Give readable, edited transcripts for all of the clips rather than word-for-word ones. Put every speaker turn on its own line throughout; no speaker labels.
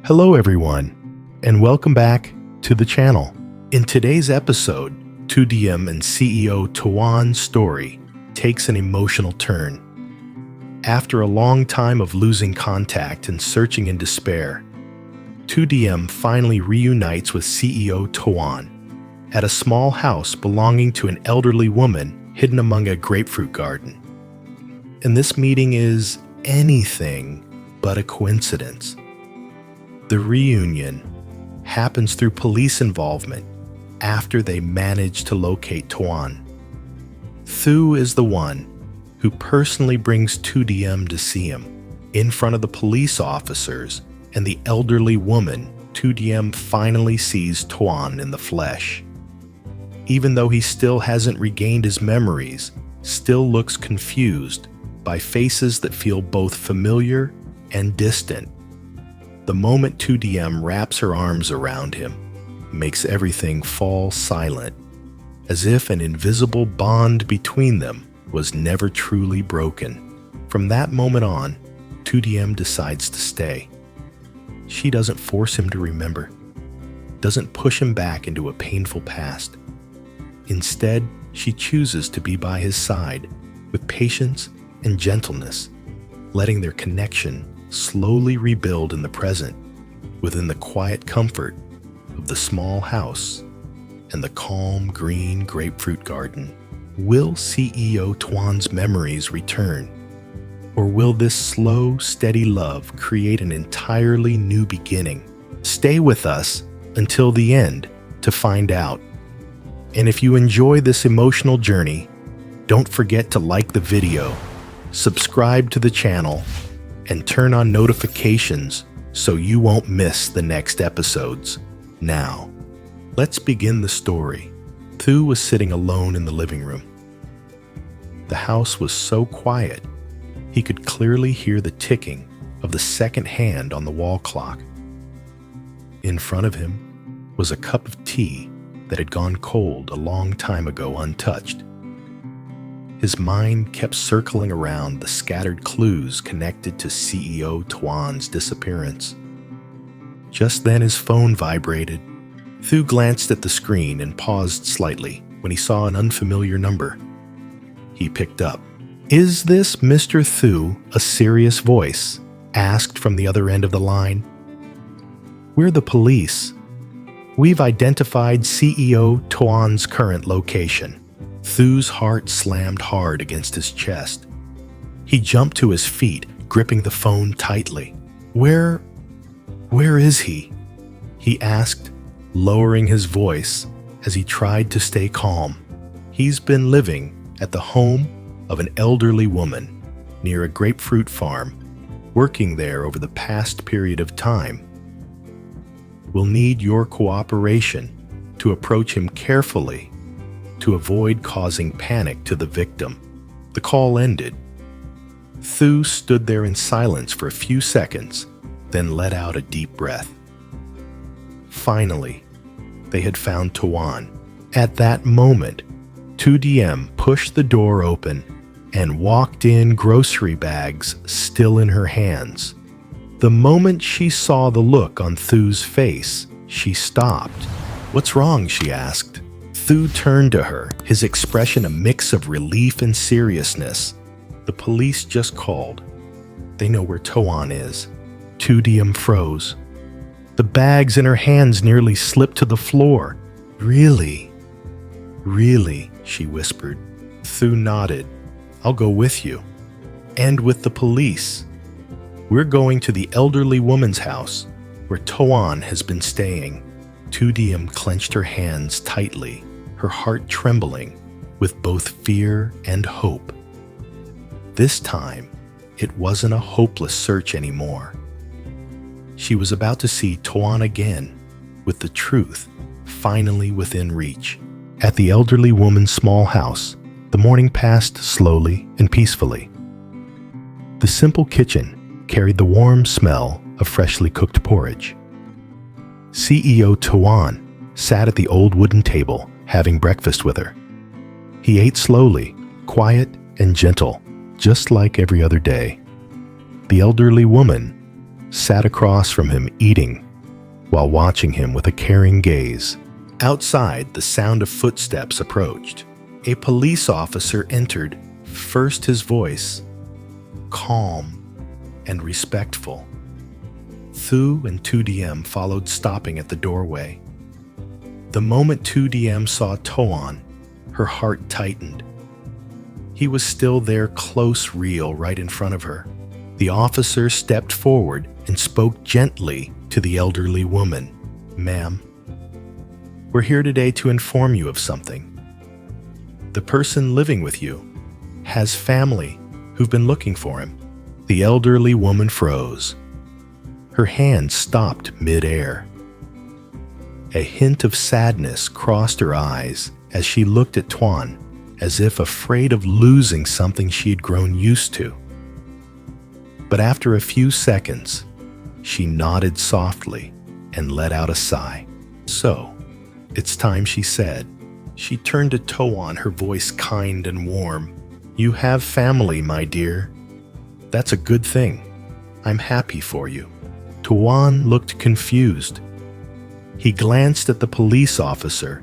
Hello everyone, and welcome back to the channel. In today's episode, Diem and CEO Toan's story takes an emotional turn. After a long time of losing contact and searching in despair, Diem finally reunites with CEO Toan at a small house belonging to an elderly woman hidden among a grapefruit garden. And this meeting is anything but a coincidence. The reunion happens through police involvement after they manage to locate Toan. Thu is the one who personally brings Diem to see him. In front of the police officers and the elderly woman, Diem finally sees Toan in the flesh. Even though he still hasn't regained his memories, still looks confused by faces that feel both familiar and distant. The moment Diem wraps her arms around him, makes everything fall silent, as if an invisible bond between them was never truly broken. From that moment on, Diem decides to stay. She doesn't force him to remember, doesn't push him back into a painful past. Instead, she chooses to be by his side with patience and gentleness, letting their connection slowly rebuild in the present, within the quiet comfort of the small house and the calm green grapefruit garden. Will CEO Toan's memories return? Or will this slow, steady love create an entirely new beginning? Stay with us until the end to find out. And if you enjoy this emotional journey, don't forget to like the video, subscribe to the channel, and turn on notifications so you won't miss the next episodes. Now, let's begin the story. Thu was sitting alone in the living room. The house was so quiet, he could clearly hear the ticking of the second hand on the wall clock. In front of him was a cup of tea that had gone cold a long time ago untouched. His mind kept circling around the scattered clues connected to CEO Toan's disappearance. Just then his phone vibrated. Thu glanced at the screen and paused slightly when he saw an unfamiliar number. He picked up. "Is this Mr. Thu?" a serious voice asked from the other end of the line. "We're the police. We've identified CEO Toan's current location." Thu's heart slammed hard against his chest. He jumped to his feet, gripping the phone tightly. Where is he?" he asked, lowering his voice as he tried to stay calm. "He's been living at the home of an elderly woman near a grapefruit farm, working there over the past period of time. We'll need your cooperation to approach him carefully to avoid causing panic to the victim." The call ended. Thu stood there in silence for a few seconds, then let out a deep breath. Finally, they had found Toan. At that moment, Diem pushed the door open and walked in, grocery bags still in her hands. The moment she saw the look on Thu's face, she stopped. "What's wrong?" she asked. Thu turned to her, his expression a mix of relief and seriousness. "The police just called. They know where Toan is." Diem froze. The bags in her hands nearly slipped to the floor. Really?" she whispered. Thu nodded. "I'll go with you. And with the police. We're going to the elderly woman's house, where Toan has been staying." Diem clenched her hands tightly, her heart trembling with both fear and hope. This time, it wasn't a hopeless search anymore. She was about to see Toan again, with the truth finally within reach. At the elderly woman's small house, the morning passed slowly and peacefully. The simple kitchen carried the warm smell of freshly cooked porridge. CEO Toan sat at the old wooden table, having breakfast with her. He ate slowly, quiet and gentle, just like every other day. The elderly woman sat across from him eating while watching him with a caring gaze. Outside, the sound of footsteps approached. A police officer entered, first his voice, calm and respectful. Thu and Diem followed, stopping at the doorway. The moment Diem saw Toan, her heart tightened. He was still there, close, real, right in front of her. The officer stepped forward and spoke gently to the elderly woman. "Ma'am, we're here today to inform you of something. The person living with you has family who've been looking for him." The elderly woman froze. Her hand stopped mid-air. A hint of sadness crossed her eyes as she looked at Toan, as if afraid of losing something she had grown used to. But after a few seconds, she nodded softly and let out a sigh. "So, it's time," she said. She turned to Toan, her voice kind and warm. "You have family, my dear. That's a good thing. I'm happy for you." Toan looked confused. He glanced at the police officer,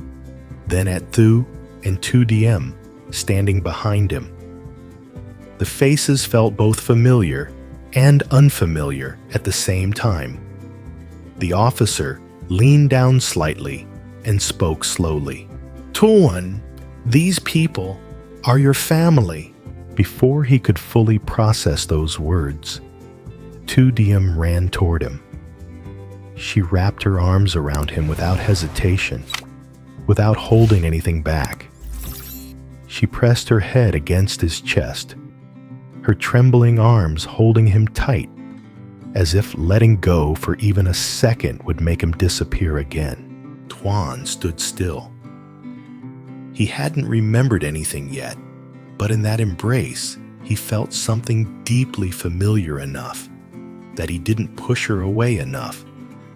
then at Thu and Diem standing behind him. The faces felt both familiar and unfamiliar at the same time. The officer leaned down slightly and spoke slowly. "Toan, these people are your family." Before he could fully process those words, Diem ran toward him. She wrapped her arms around him without hesitation, without holding anything back. She pressed her head against his chest, her trembling arms holding him tight, as if letting go for even a second would make him disappear again. Toan stood still. He hadn't remembered anything yet, but in that embrace, he felt something deeply familiar enough that he didn't push her away enough,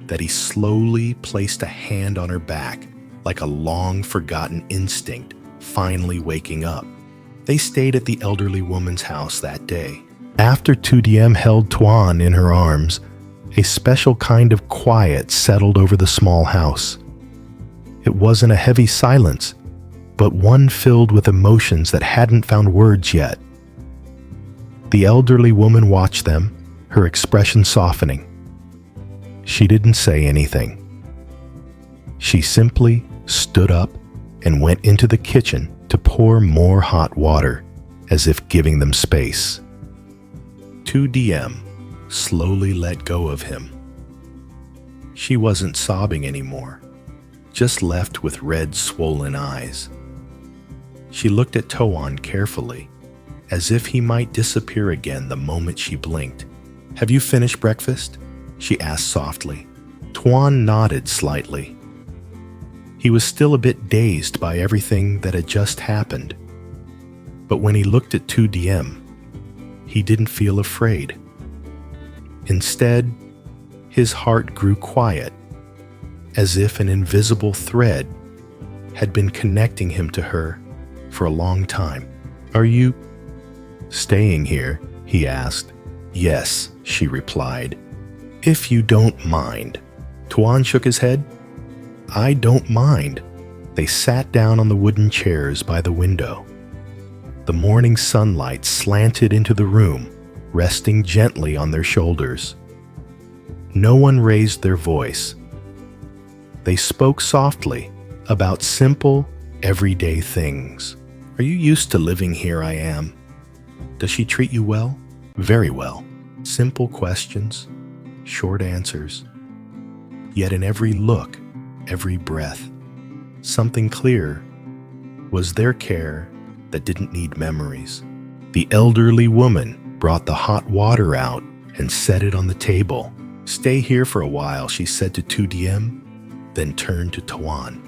that he slowly placed a hand on her back like a long-forgotten instinct finally waking up. They stayed at the elderly woman's house that day. After Diem held Toan in her arms, a special kind of quiet settled over the small house. It wasn't a heavy silence, but one filled with emotions that hadn't found words yet. The elderly woman watched them, her expression softening. She didn't say anything. She simply stood up and went into the kitchen to pour more hot water, as if giving them space. Diem slowly let go of him. She wasn't sobbing anymore, just left with red, swollen eyes. She looked at Toan carefully, as if he might disappear again the moment she blinked. "Have you finished breakfast?" she asked softly. Toan nodded slightly. He was still a bit dazed by everything that had just happened. But when he looked at Diem, he didn't feel afraid. Instead, his heart grew quiet, as if an invisible thread had been connecting him to her for a long time. "Are you staying here?" he asked. "Yes," she replied. "If you don't mind." Toan shook his head. "I don't mind." They sat down on the wooden chairs by the window. The morning sunlight slanted into the room, resting gently on their shoulders. No one raised their voice. They spoke softly about simple, everyday things. "Are you used to living here?" "I am." "Does she treat you well?" "Very well." Simple questions, short answers. Yet in every look, every breath, something clear was their care that didn't need memories. The elderly woman brought the hot water out and set it on the table. "Stay here for a while," she said to Diem, then turned to Toan.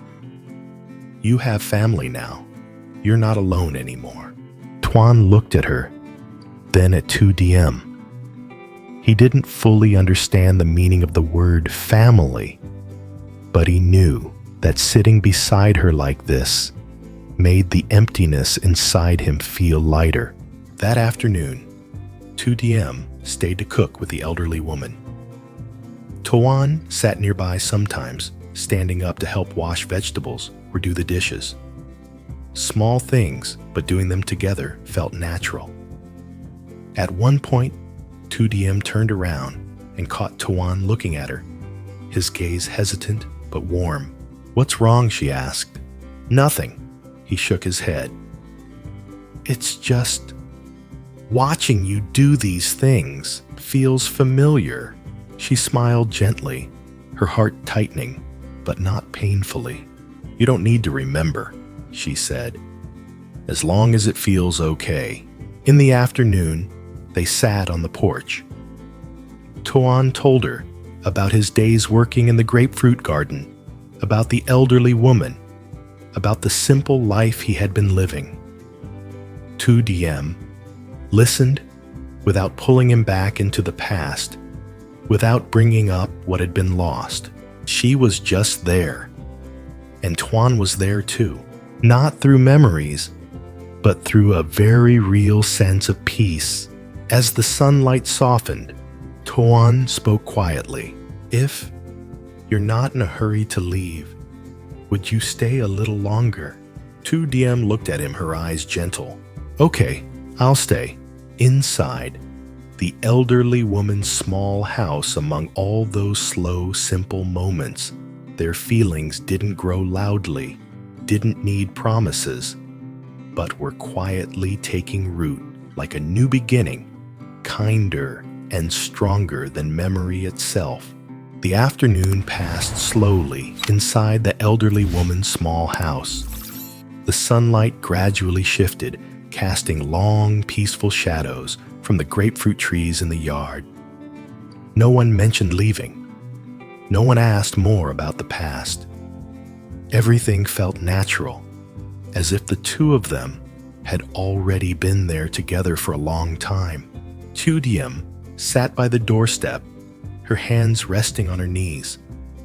"You have family now. You're not alone anymore." Toan looked at her, then at Diem. He didn't fully understand the meaning of the word family, but he knew that sitting beside her like this made the emptiness inside him feel lighter. That afternoon, Diem stayed to cook with the elderly woman. Toan sat nearby sometimes, standing up to help wash vegetables or do the dishes. Small things, but doing them together felt natural. At one point, Diem turned around and caught Toan looking at her, his gaze hesitant but warm. "What's wrong?" she asked. "Nothing." He shook his head. "It's just watching you do these things feels familiar." She smiled gently, her heart tightening, but not painfully. "You don't need to remember," she said, "as long as it feels okay." In the afternoon, they sat on the porch. Toan told her about his days working in the grapefruit garden, about the elderly woman, about the simple life he had been living. Diem listened without pulling him back into the past, without bringing up what had been lost. She was just there. And Toan was there too, not through memories, but through a very real sense of peace. As the sunlight softened, Toan spoke quietly. "If you're not in a hurry to leave, would you stay a little longer?" Diem looked at him, her eyes gentle. "Okay, I'll stay." Inside, the elderly woman's small house, among all those slow, simple moments, their feelings didn't grow loudly, didn't need promises, but were quietly taking root like a new beginning, kinder and stronger than memory itself. The afternoon passed slowly inside the elderly woman's small house. The sunlight gradually shifted, casting long, peaceful shadows from the grapefruit trees in the yard. No one mentioned leaving. No one asked more about the past. Everything felt natural, as if the two of them had already been there together for a long time. Diem sat by the doorstep, her hands resting on her knees,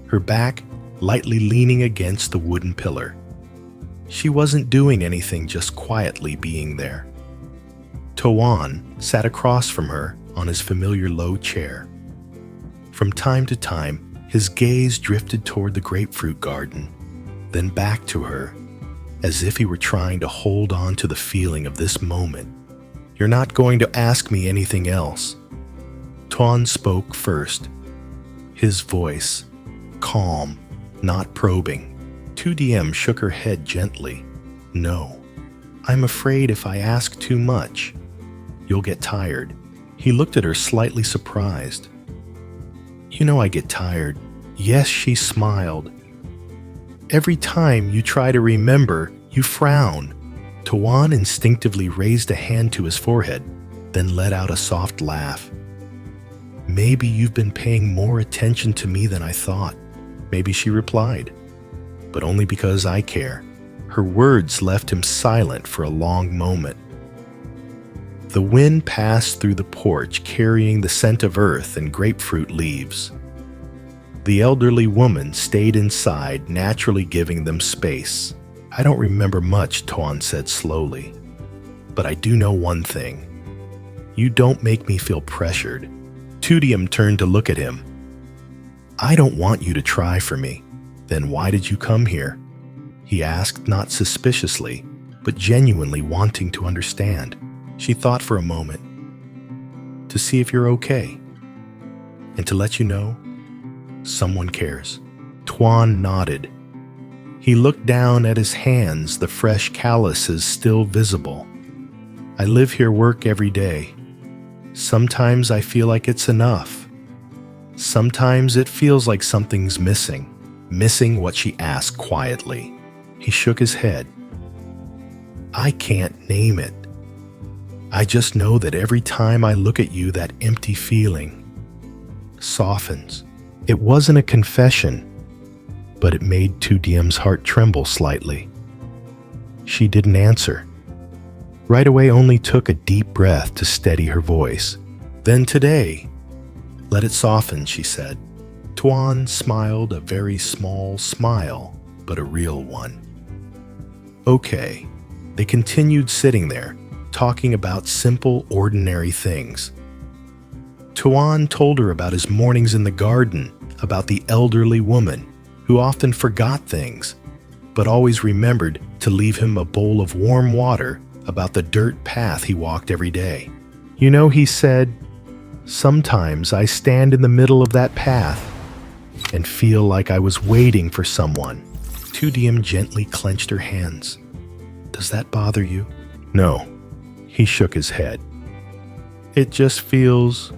her back lightly leaning against the wooden pillar. She wasn't doing anything, just quietly being there. Toan sat across from her on his familiar low chair. From time to time, his gaze drifted toward the grapefruit garden, then back to her, as if he were trying to hold on to the feeling of this moment. "You're not going to ask me anything else." Toan spoke first, his voice calm, not probing. Diem shook her head gently. "No, I'm afraid if I ask too much, you'll get tired." He looked at her, slightly surprised. "You know I get tired." "Yes," she smiled. "Every time you try to remember, you frown." Toan instinctively raised a hand to his forehead, then let out a soft laugh. "Maybe you've been paying more attention to me than I thought," maybe she replied, "but only because I care." Her words left him silent for a long moment. The wind passed through the porch, carrying the scent of earth and grapefruit leaves. The elderly woman stayed inside, naturally giving them space. "I don't remember much," Toan said slowly, "but I do know one thing. You don't make me feel pressured." Diem turned to look at him. "I don't want you to try for me." "Then why did you come here?" he asked, not suspiciously, but genuinely wanting to understand. She thought for a moment. "To see if you're okay, and to let you know someone cares." Toan nodded. He looked down at his hands, the fresh calluses still visible. "I live here, work every day. Sometimes I feel like it's enough. Sometimes it feels like something's missing." Missing what, she asked quietly. He shook his head. "I can't name it. I just know that every time I look at you, that empty feeling softens." It wasn't a confession, but it made Diem's heart tremble slightly. She didn't answer. Right away, only took a deep breath to steady her voice. "Then today, let it soften," she said. Toan smiled, a very small smile, but a real one. "Okay." They continued sitting there, talking about simple, ordinary things. Toan told her about his mornings in the garden, about the elderly woman who often forgot things, but always remembered to leave him a bowl of warm water, about the dirt path he walked every day. "You know," he said, "sometimes I stand in the middle of that path and feel like I was waiting for someone." Diem gently clenched her hands. "Does that bother you?" "No." He shook his head. "It just feels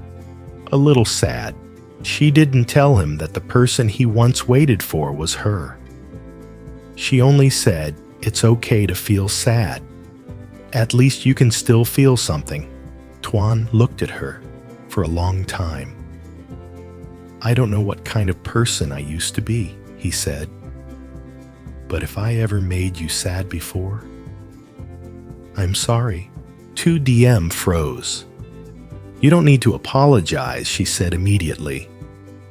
a little sad." She didn't tell him that the person he once waited for was her. She only said, "It's okay to feel sad. At least you can still feel something." Toan looked at her for a long time. "I don't know what kind of person I used to be," he said. "But if I ever made you sad before, I'm sorry." Diem froze. "You don't need to apologize," she said immediately.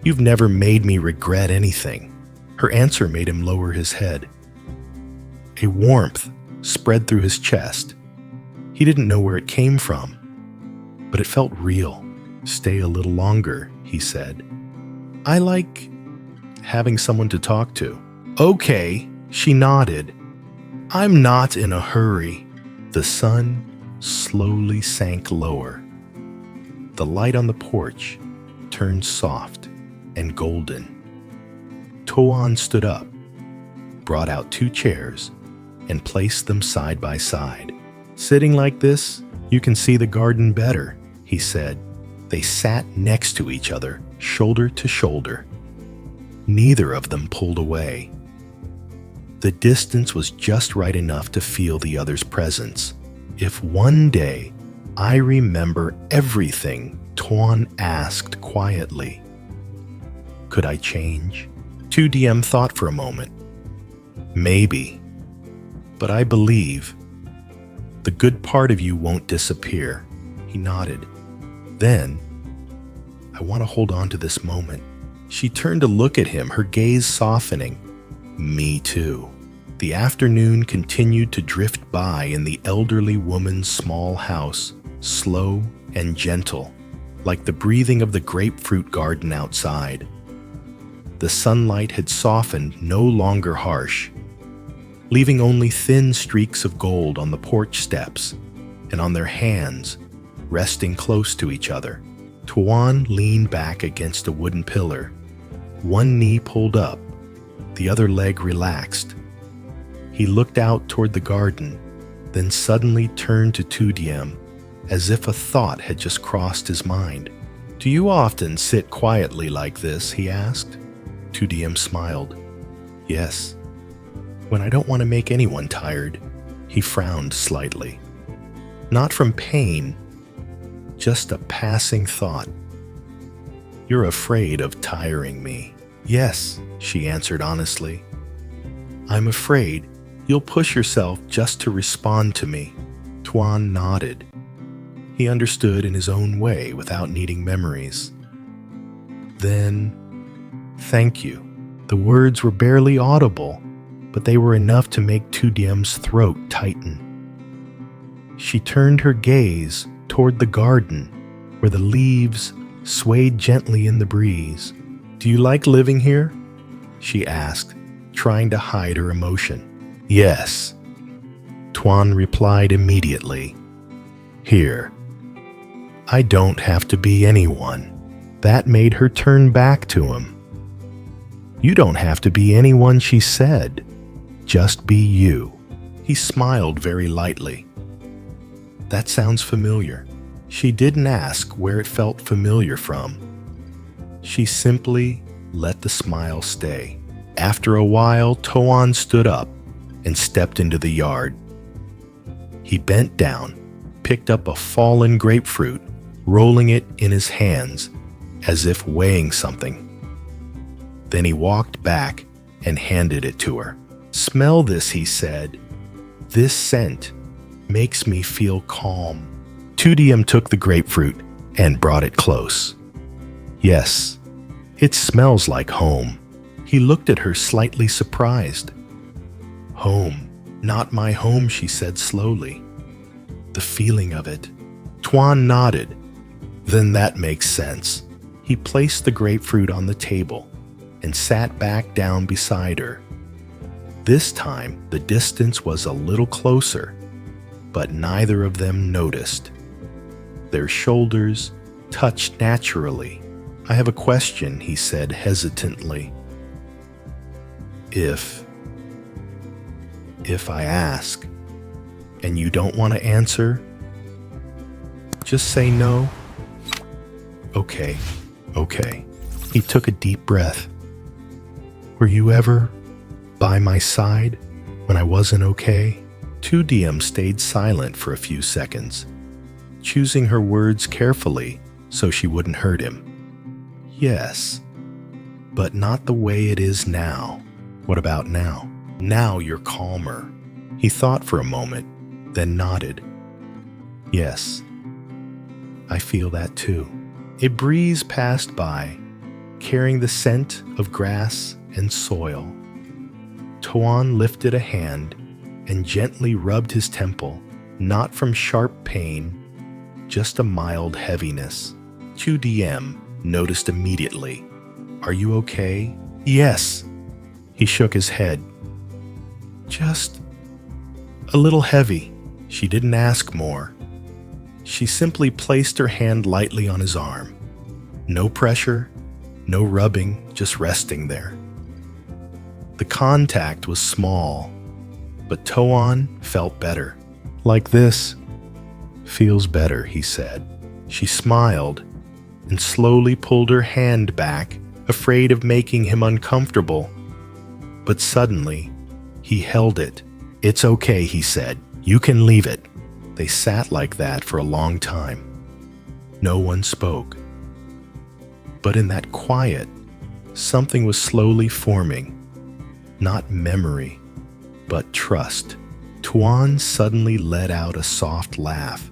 "You've never made me regret anything." Her answer made him lower his head. A warmth spread through his chest. He didn't know where it came from, but it felt real. "Stay a little longer," he said. "I like having someone to talk to." "Okay," she nodded. "I'm not in a hurry." The sun slowly sank lower. The light on the porch turned soft and golden. Toan stood up, brought out 2 chairs, and placed them side by side. "Sitting like this, you can see the garden better," he said. They sat next to each other, shoulder to shoulder. Neither of them pulled away. The distance was just right enough to feel the other's presence. "If one day I remember everything," Toan asked quietly, "could I change?" Diem thought for a moment. "Maybe. But I believe the good part of you won't disappear." He nodded. "Then, I want to hold on to this moment." She turned to look at him, her gaze softening. "Me too." The afternoon continued to drift by in the elderly woman's small house, slow and gentle, like the breathing of the grapefruit garden outside. The sunlight had softened, no longer harsh, leaving only thin streaks of gold on the porch steps and on their hands, resting close to each other. Toan leaned back against a wooden pillar, one knee pulled up, the other leg relaxed. He looked out toward the garden, then suddenly turned to Diem, as if a thought had just crossed his mind. "Do you often sit quietly like this?" he asked. Diem smiled. "Yes. When I don't want to make anyone tired." He frowned slightly. "Not from pain, just a passing thought." "You're afraid of tiring me." "Yes," she answered honestly. "I'm afraid you'll push yourself just to respond to me." Toan nodded. He understood in his own way without needing memories. "Then, thank you." The words were barely audible, but they were enough to make Diem's throat tighten. She turned her gaze toward the garden, where the leaves swayed gently in the breeze. "Do you like living here?" she asked, trying to hide her emotion. "Yes," Toan replied immediately. "Here. I don't have to be anyone." That made her turn back to him. "You don't have to be anyone," she said. "Just be you." He smiled very lightly. "That sounds familiar." She didn't ask where it felt familiar from. She simply let the smile stay. After a while, Toan stood up and stepped into the yard. He bent down, picked up a fallen grapefruit, rolling it in his hands as if weighing something. Then he walked back and handed it to her. "Smell this," he said. "This scent makes me feel calm." Diem took the grapefruit and brought it close. "Yes, it smells like home." He looked at her slightly surprised. "Home, not my home," she said slowly. "The feeling of it." Toan nodded. Then that makes sense. He placed the grapefruit on the table and sat back down beside her. This time, the distance was a little closer, but neither of them noticed. Their shoulders touched naturally. "I have a question," he said hesitantly. If I ask, and you don't want to answer, just say no." Okay. He took a deep breath. "Were you ever by my side when I wasn't okay?" Diem stayed silent for a few seconds, choosing her words carefully so she wouldn't hurt him. "Yes, but not the way it is now." "What about now?" "Now you're calmer." He thought for a moment, then nodded. "Yes, I feel that too." A breeze passed by, carrying the scent of grass and soil. Toan lifted a hand and gently rubbed his temple, not from sharp pain, just a mild heaviness. Diem noticed immediately. "Are you okay?" "Yes." He shook his head. "Just a little heavy." She didn't ask more. She simply placed her hand lightly on his arm. No pressure, no rubbing, just resting there. The contact was small, but Toan felt better. "Like this feels better," he said. She smiled and slowly pulled her hand back, afraid of making him uncomfortable. But suddenly, he held it. "It's okay," he said. "You can leave it." They sat like that for a long time. No one spoke. But in that quiet, something was slowly forming. Not memory, but trust. Toan suddenly let out a soft laugh.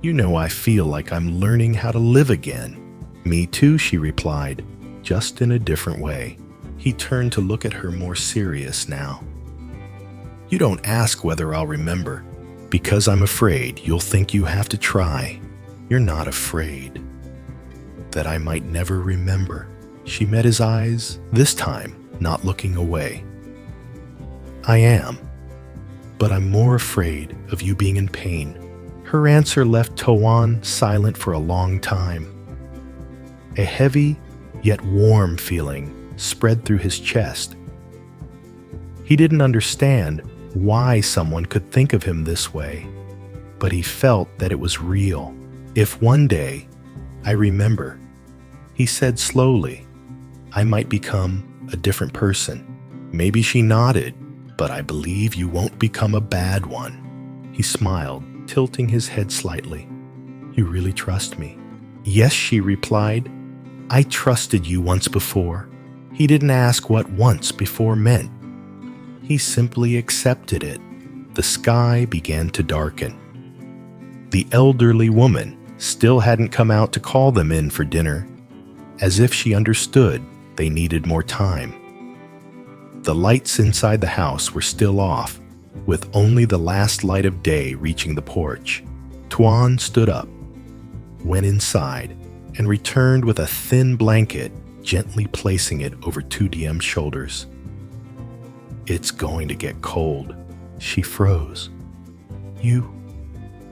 "You know, I feel like I'm learning how to live again." "Me too," she replied, just in a different way. He turned to look at her more serious now. "You don't ask whether I'll remember, because I'm afraid you'll think you have to try." "You're not afraid that I might never remember." She met his eyes, this time not looking away. "I am, but I'm more afraid of you being in pain." Her answer left Toan silent for a long time. A heavy yet warm feeling spread through his chest. He didn't understand why someone could think of him this way, but he felt that it was real. "If one day I remember," he said slowly, "I might become a different person." Maybe she nodded, "But I believe you won't become a bad one." He smiled, tilting his head slightly. "You really trust me?" "Yes," she replied. "I trusted you once before." He didn't ask what once before meant. He simply accepted it. The sky began to darken. The elderly woman still hadn't come out to call them in for dinner, as if she understood they needed more time. The lights inside the house were still off, with only the last light of day reaching the porch. Toan stood up, went inside, and returned with a thin blanket, gently placing it over Diem's shoulders. "It's going to get cold." She froze. "You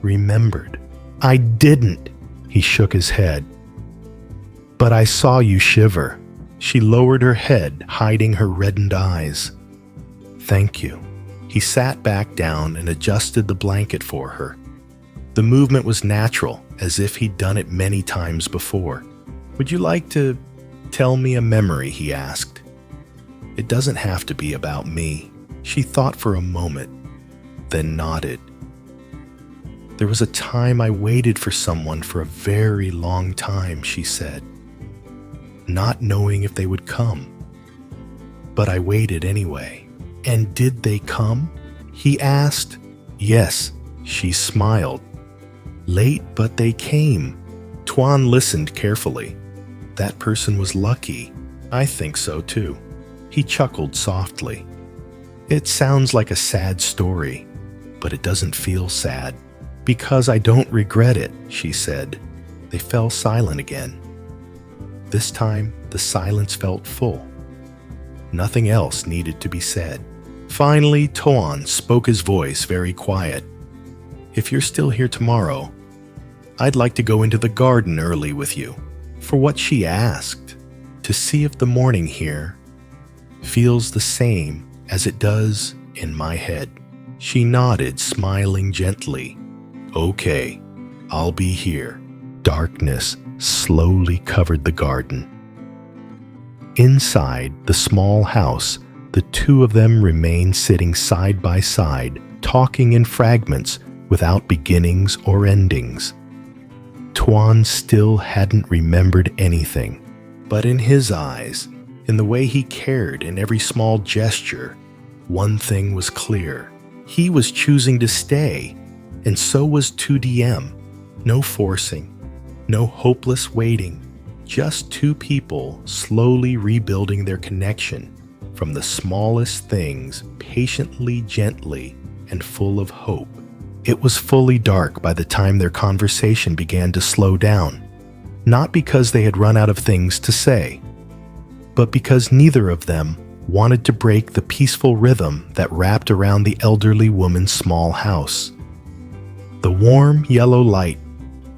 remembered." "I didn't." He shook his head. "But I saw you shiver." She lowered her head, hiding her reddened eyes. "Thank you." He sat back down and adjusted the blanket for her. The movement was natural, as if he'd done it many times before. "Would you like to tell me a memory?" he asked. "It doesn't have to be about me." She thought for a moment, then nodded. "There was a time I waited for someone for a very long time," she said, "not knowing if they would come. But I waited anyway." "And did they come?" he asked. "Yes," she smiled. "Late, but they came." Toan listened carefully. "That person was lucky." "I think so too." He chuckled softly. "It sounds like a sad story, but it doesn't feel sad." "Because I don't regret it," she said. They fell silent again. This time, the silence felt full. Nothing else needed to be said. Finally, Toan spoke, his voice very quiet. "If you're still here tomorrow, I'd like to go into the garden early with you." For what she asked, to see if the morning here feels the same as it does in my head. She nodded, smiling gently. "Okay, I'll be here." Darkness slowly covered the garden. Inside the small house, the two of them remained sitting side by side, talking in fragments without beginnings or endings. Toan still hadn't remembered anything, but in his eyes, in the way he cared in every small gesture, one thing was clear. He was choosing to stay, and so was Diem. No forcing, no hopeless waiting, just two people slowly rebuilding their connection from the smallest things, patiently, gently, and full of hope. It was fully dark by the time their conversation began to slow down, not because they had run out of things to say, but because neither of them wanted to break the peaceful rhythm that wrapped around the elderly woman's small house. The warm yellow light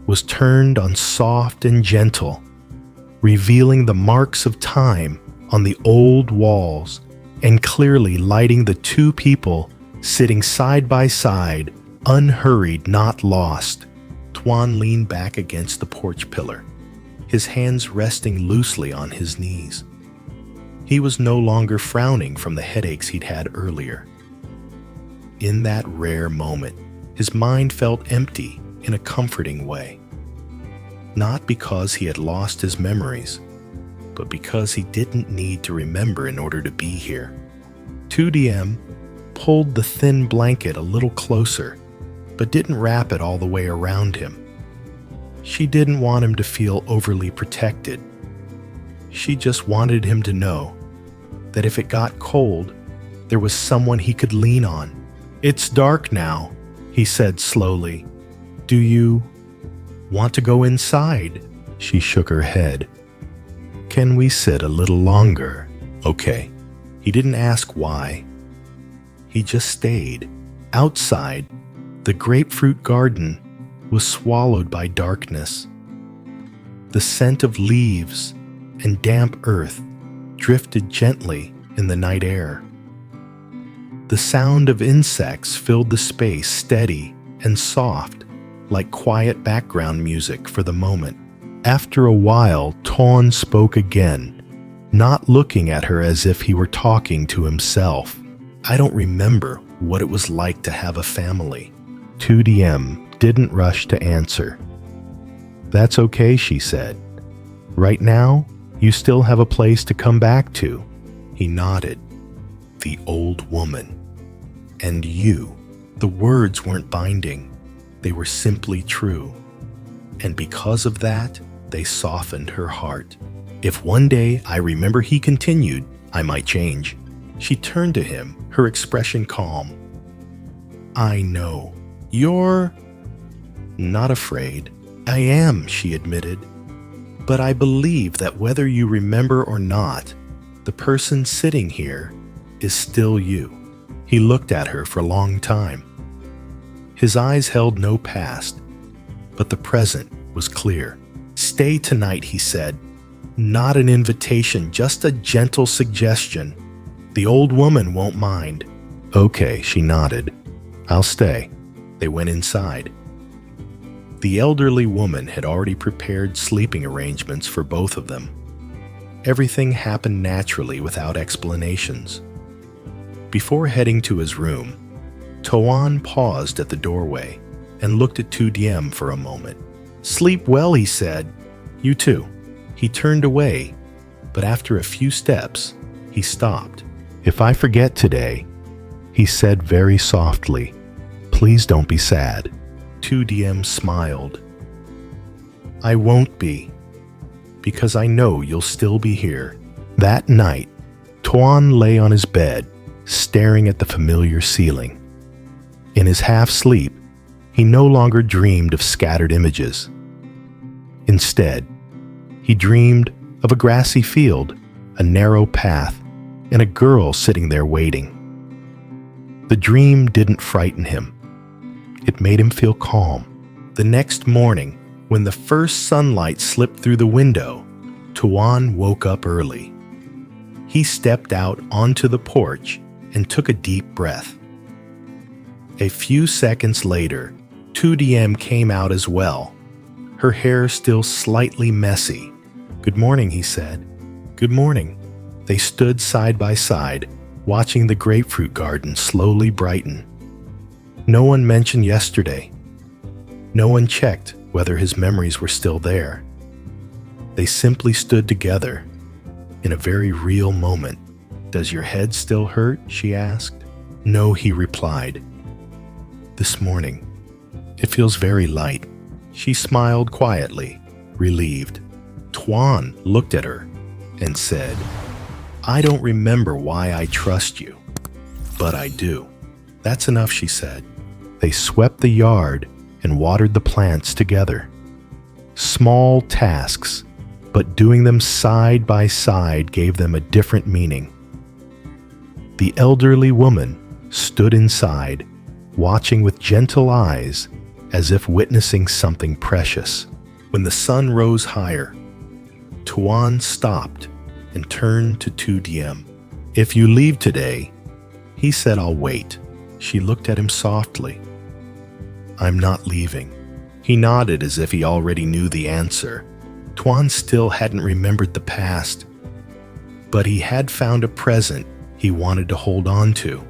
was turned on soft and gentle, revealing the marks of time on the old walls and clearly lighting the two people sitting side by side, unhurried, not lost. Toan leaned back against the porch pillar, his hands resting loosely on his knees. He was no longer frowning from the headaches he'd had earlier. In that rare moment, his mind felt empty in a comforting way. Not because he had lost his memories, but because he didn't need to remember in order to be here. Diem pulled the thin blanket a little closer, but didn't wrap it all the way around him. She didn't want him to feel overly protected. She just wanted him to know that if it got cold, there was someone he could lean on. "It's dark now," he said slowly. "Do you want to go inside?" She shook her head. "Can we sit a little longer?" "Okay." He didn't ask why. He just stayed. Outside, the grapefruit garden was swallowed by darkness. The scent of leaves and damp earth drifted gently in the night air. The sound of insects filled the space, steady and soft, like quiet background music for the moment. After a while, Toan spoke again, not looking at her as if he were talking to himself. "I don't remember what it was like to have a family." Diem didn't rush to answer. "That's okay," she said. "Right now, you still have a place to come back to." He nodded. "The old woman. And you." The words weren't binding. They were simply true. And because of that, they softened her heart. "If one day I remember," he continued, "I might change." She turned to him, her expression calm. "I know. You're not afraid." "I am," she admitted. "But I believe that whether you remember or not, the person sitting here is still you." He looked at her for a long time. His eyes held no past, but the present was clear. "Stay tonight," he said. Not an invitation, just a gentle suggestion. "The old woman won't mind." "Okay," she nodded. "I'll stay." They went inside. The elderly woman had already prepared sleeping arrangements for both of them. Everything happened naturally without explanations. Before heading to his room, Toan paused at the doorway and looked at Diem for a moment. "Sleep well," he said. "You too." He turned away, but after a few steps, he stopped. "If I forget today," he said very softly, "please don't be sad." Diem smiled. "I won't be, because I know you'll still be here." That night, Toan lay on his bed, staring at the familiar ceiling. In his half-sleep, he no longer dreamed of scattered images. Instead, he dreamed of a grassy field, a narrow path, and a girl sitting there waiting. The dream didn't frighten him. It made him feel calm. The next morning, when the first sunlight slipped through the window, Toan woke up early. He stepped out onto the porch and took a deep breath. A few seconds later, Diem came out as well, her hair still slightly messy. "Good morning," he said. "Good morning." They stood side by side, watching the grapefruit garden slowly brighten. No one mentioned yesterday. No one checked whether his memories were still there. They simply stood together in a very real moment. "Does your head still hurt?" she asked. "No," he replied. "This morning, it feels very light." She smiled quietly, relieved. Toan looked at her and said, "I don't remember why I trust you, but I do." "That's enough," she said. They swept the yard and watered the plants together. Small tasks, but doing them side by side gave them a different meaning. The elderly woman stood inside, watching with gentle eyes as if witnessing something precious. When the sun rose higher, Toan stopped and turned to Diem. "If you leave today," he said, "I'll wait." She looked at him softly. "I'm not leaving." He nodded as if he already knew the answer. Toan still hadn't remembered the past, but he had found a present he wanted to hold on to.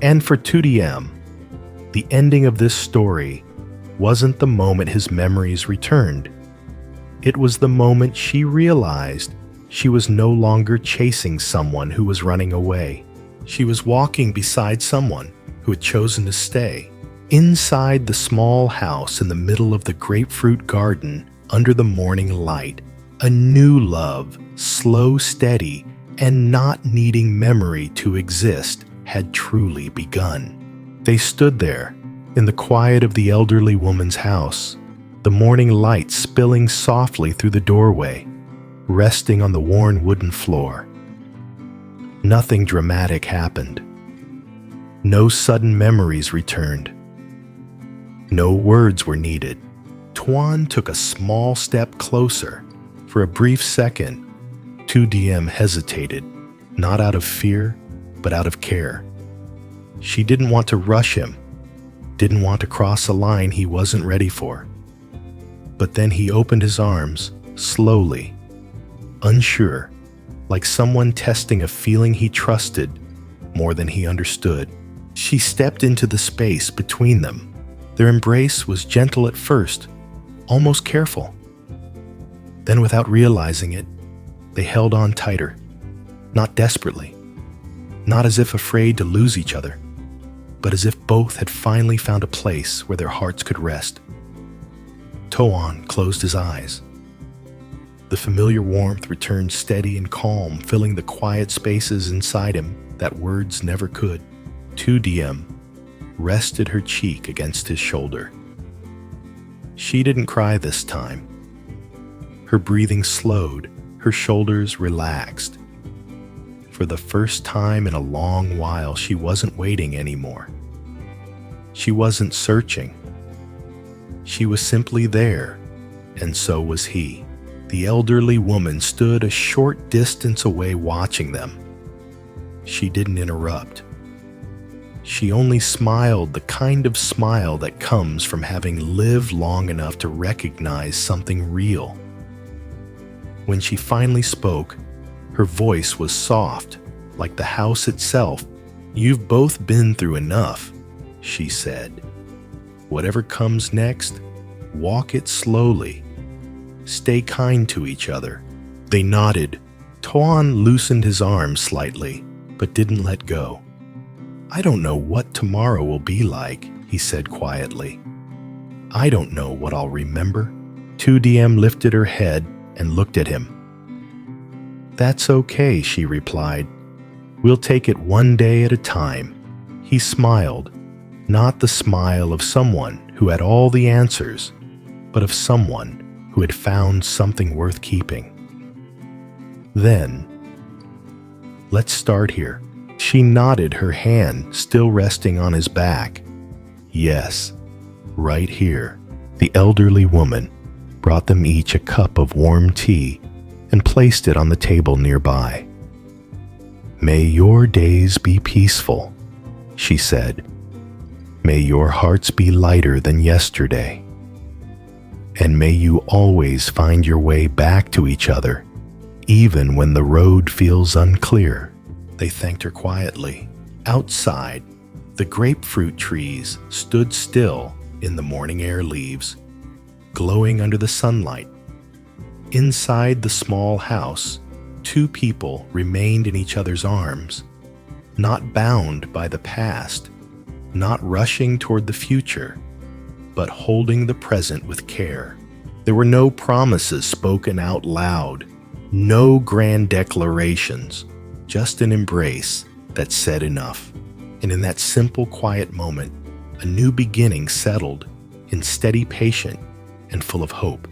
And for Diem, the ending of this story wasn't the moment his memories returned. It was the moment she realized she was no longer chasing someone who was running away. She was walking beside someone who had chosen to stay. Inside the small house in the middle of the grapefruit garden, under the morning light, a new love, slow, steady, and not needing memory to exist, had truly begun. They stood there, in the quiet of the elderly woman's house, the morning light spilling softly through the doorway, resting on the worn wooden floor. Nothing dramatic happened. No sudden memories returned. No words were needed. Toan took a small step closer. For a brief second, Diem hesitated, not out of fear, but out of care. She didn't want to rush him, didn't want to cross a line he wasn't ready for. But then he opened his arms, slowly, unsure, like someone testing a feeling he trusted more than he understood. She stepped into the space between them. Their embrace was gentle at first, almost careful. Then, without realizing it, they held on tighter, not desperately, not as if afraid to lose each other, but as if both had finally found a place where their hearts could rest. Toan closed his eyes. The familiar warmth returned steady and calm, filling the quiet spaces inside him that words never could. Diem rested her cheek against his shoulder. She didn't cry this time. Her breathing slowed, her shoulders relaxed. For the first time in a long while, she wasn't waiting anymore. She wasn't searching. She was simply there, and so was he. The elderly woman stood a short distance away watching them. She didn't interrupt. She only smiled, the kind of smile that comes from having lived long enough to recognize something real. When she finally spoke, her voice was soft, like the house itself. "You've both been through enough," she said. "Whatever comes next, walk it slowly. Stay kind to each other." They nodded. Toan loosened his arms slightly, but didn't let go. "I don't know what tomorrow will be like," he said quietly. "I don't know what I'll remember." Diem lifted her head and looked at him. "That's okay," she replied. "We'll take it one day at a time." He smiled, not the smile of someone who had all the answers, but of someone who had found something worth keeping. Then, let's start here. She nodded, her hand still resting on his back. Yes, right here. The elderly woman brought them each a cup of warm tea and placed it on the table nearby. "May your days be peaceful," she said. "May your hearts be lighter than yesterday. And may you always find your way back to each other, even when the road feels unclear." They thanked her quietly. Outside, the grapefruit trees stood still in the morning air leaves, glowing under the sunlight. Inside the small house, two people remained in each other's arms, not bound by the past, not rushing toward the future, but holding the present with care. There were no promises spoken out loud, no grand declarations, just an embrace that said enough. And in that simple, quiet moment, a new beginning settled in steady, patient, and full of hope.